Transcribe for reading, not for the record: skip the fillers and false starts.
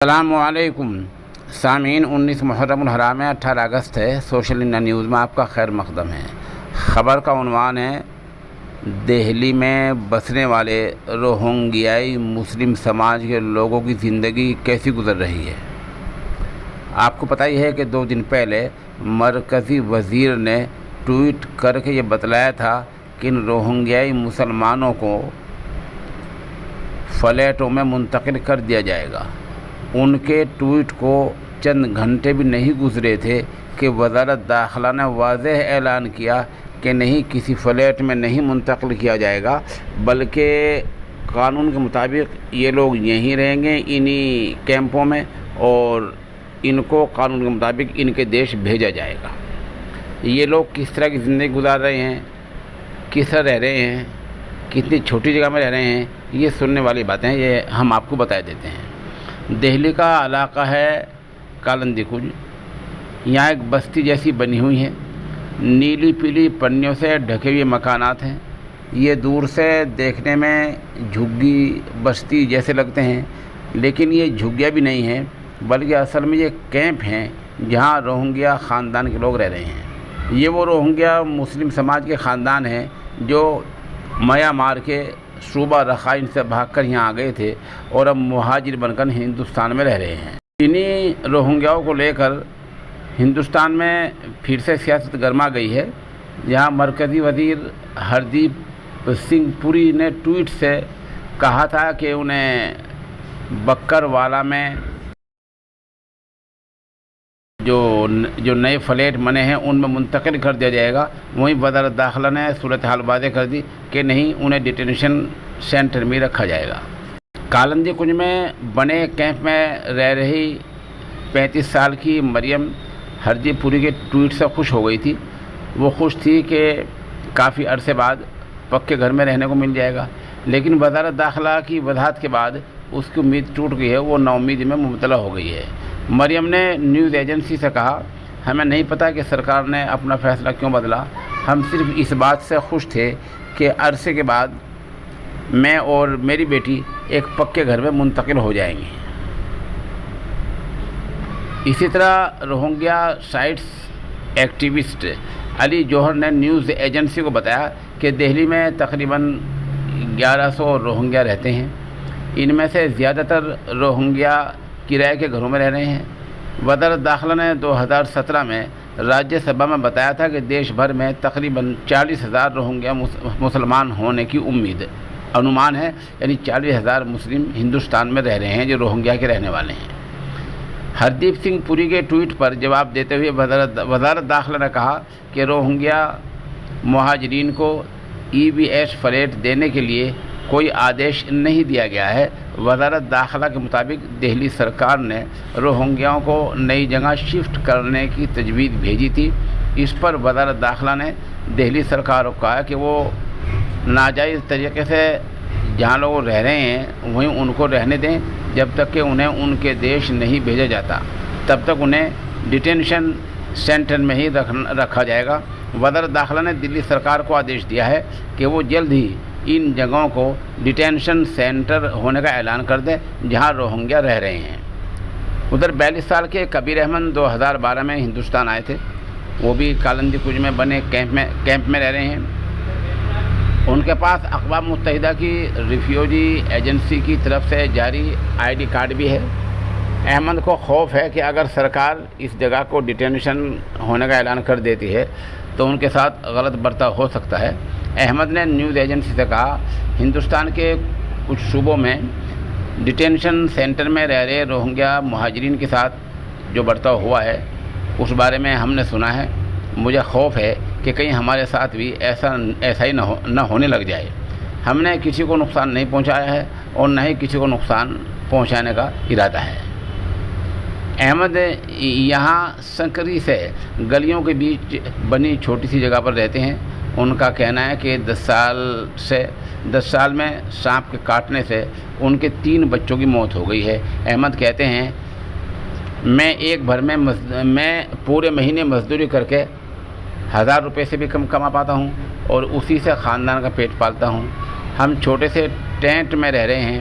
السلام علیکم سامعین، 19 محرم الحرام ہے، 18 اگست ہے۔ سوشل انڈیا نیوز میں آپ کا خیر مقدم ہے۔ خبر کا عنوان ہے دہلی میں بسنے والے روہنگیائی مسلم سماج کے لوگوں کی زندگی کیسی گزر رہی ہے۔ آپ کو پتہ ہی ہے کہ 2 دن پہلے مرکزی وزیر نے ٹویٹ کر کے یہ بتلایا تھا کہ ان روہنگیائی مسلمانوں کو فلیٹوں میں منتقل کر دیا جائے گا۔ ان کے ٹویٹ کو چند گھنٹے بھی نہیں گزرے تھے کہ وزارت داخلہ نے واضح اعلان کیا کہ نہیں، کسی فلیٹ میں نہیں منتقل کیا جائے گا، بلکہ قانون کے مطابق یہ لوگ یہیں رہیں گے، انہی کیمپوں میں، اور ان کو قانون کے مطابق ان کے دیش بھیجا جائے گا۔ یہ لوگ کس طرح کی زندگی گزار رہے ہیں، کس طرح رہ رہے ہیں، کتنی چھوٹی جگہ میں رہ رہے ہیں، یہ سننے والی باتیں یہ ہم آپ کو بتا دیتے ہیں۔ دہلی کا علاقہ ہے کالندی کج۔ یہاں ایک بستی جیسی بنی ہوئی ہے، نیلی پیلی پنیوں سے ڈھکے ہوئے مکانات ہیں۔ یہ دور سے دیکھنے میں جھگی بستی جیسے لگتے ہیں، لیکن یہ جھگیاں بھی نہیں ہیں، بلکہ اصل میں یہ کیمپ ہیں جہاں روہنگیا خاندان کے لوگ رہ رہے ہیں۔ یہ وہ روہنگیا مسلم سماج کے خاندان ہیں جو میانمار کے صوبہ رخائن سے بھاگ کر یہاں آ گئے تھے اور اب مہاجر بن کر ہندوستان میں رہ رہے ہیں۔ انہی روہنگیاؤں کو لے کر ہندوستان میں پھر سے سیاست گرما گئی ہے، جہاں مرکزی وزیر ہردیپ سنگھ پوری نے ٹویٹ سے کہا تھا کہ انہیں بکر والا میں جو نئے فلیٹ بنے ہیں ان میں منتقل کر دیا جائے گا۔ وہیں وزارت داخلہ نے صورتحال واضح کر دی کہ نہیں، انہیں ڈیٹینشن سینٹر میں رکھا جائے گا۔ کالندی کنج میں بنے کیمپ میں رہ رہی 35 سال کی مریم ہردیپ پوری کے ٹویٹ سے خوش ہو گئی تھی۔ وہ خوش تھی کہ کافی عرصے بعد پکے گھر میں رہنے کو مل جائے گا، لیکن وزارت داخلہ کی وضاحت کے بعد اس کی امید ٹوٹ گئی ہے، وہ نا امیدی میں مبتلا ہو گئی ہے۔ مریم نے نیوز ایجنسی سے کہا، ہمیں نہیں پتہ کہ سرکار نے اپنا فیصلہ کیوں بدلا، ہم صرف اس بات سے خوش تھے کہ عرصے کے بعد میں اور میری بیٹی ایک پکے گھر میں منتقل ہو جائیں گے۔ اسی طرح Rohingya sites activist Ali Jauhar نے نیوز ایجنسی کو بتایا کہ دہلی میں تقریباً 1100 روہنگیا رہتے ہیں۔ ان میں سے زیادہ تر روہنگیا کرائے کے گھروں میں رہ رہے ہیں۔ وزارت داخلہ نے 2017 میں راجیہ سبھا میں بتایا تھا کہ دیش بھر میں تقریباً 40,000 روہنگیا مسلمان ہونے کی انومان ہے، یعنی 40,000 مسلم ہندوستان میں رہ رہے ہیں جو روہنگیا کے رہنے والے ہیں۔ ہردیپ سنگھ پوری کے ٹویٹ پر جواب دیتے ہوئے وزارت داخلہ نے کہا کہ روہنگیا مہاجرین کو EBS فلیٹ دینے کے لیے کوئی آدیش نہیں دیا گیا ہے۔ وزارت داخلہ کے مطابق دہلی سرکار نے روہنگیاؤں کو نئی جگہ شفٹ کرنے کی تجویز بھیجی تھی۔ اس پر وزارت داخلہ نے دہلی سرکار کو کہا کہ وہ ناجائز طریقے سے جہاں لوگ رہ رہے ہیں وہیں ان کو رہنے دیں، جب تک کہ انہیں ان کے دیش نہیں بھیجا جاتا، تب تک انہیں ڈیٹینشن سینٹر میں ہی رکھا جائے گا۔ وزارت داخلہ نے دلی سرکار کو آدیش دیا ہے کہ وہ جلد ہی ان جگہوں کو ڈیٹینشن سینٹر ہونے کا اعلان کر دے جہاں روہنگیا رہ رہے ہیں۔ ادھر 42 سال کے کبیر احمد 2012 میں ہندوستان آئے تھے، وہ بھی کالندی کج میں بنے کیمپ میں رہ رہے ہیں۔ ان کے پاس اقوام متحدہ کی ریفیوجی ایجنسی کی طرف سے جاری ID کارڈ بھی ہے۔ احمد کو خوف ہے کہ اگر سرکار اس جگہ کو ڈیٹینشن ہونے کا اعلان کر دیتی ہے تو ان کے ساتھ غلط برتاؤ ہو سکتا ہے۔ احمد نے نیوز ایجنسی سے کہا، ہندوستان کے کچھ صوبوں میں ڈیٹینشن سینٹر میں رہ رہے روہنگیا مہاجرین کے ساتھ جو برتاؤ ہوا ہے اس بارے میں ہم نے سنا ہے۔ مجھے خوف ہے کہ کہیں ہمارے ساتھ بھی ایسا ہی نہ ہونے لگ جائے۔ ہم نے کسی کو نقصان نہیں پہنچایا ہے اور نہ ہی کسی کو نقصان پہنچانے کا ارادہ ہے۔ احمد یہاں سنکری سے گلیوں کے بیچ بنی چھوٹی سی جگہ پر رہتے ہیں۔ ان کا کہنا ہے کہ 10 سال میں سانپ کے کاٹنے سے ان کے 3 بچوں کی موت ہو گئی ہے۔ احمد کہتے ہیں، میں پورے مہینے مزدوری کر کے 1000 روپے سے بھی کم کما پاتا ہوں اور اسی سے خاندان کا پیٹ پالتا ہوں۔ ہم چھوٹے سے ٹینٹ میں رہ رہے ہیں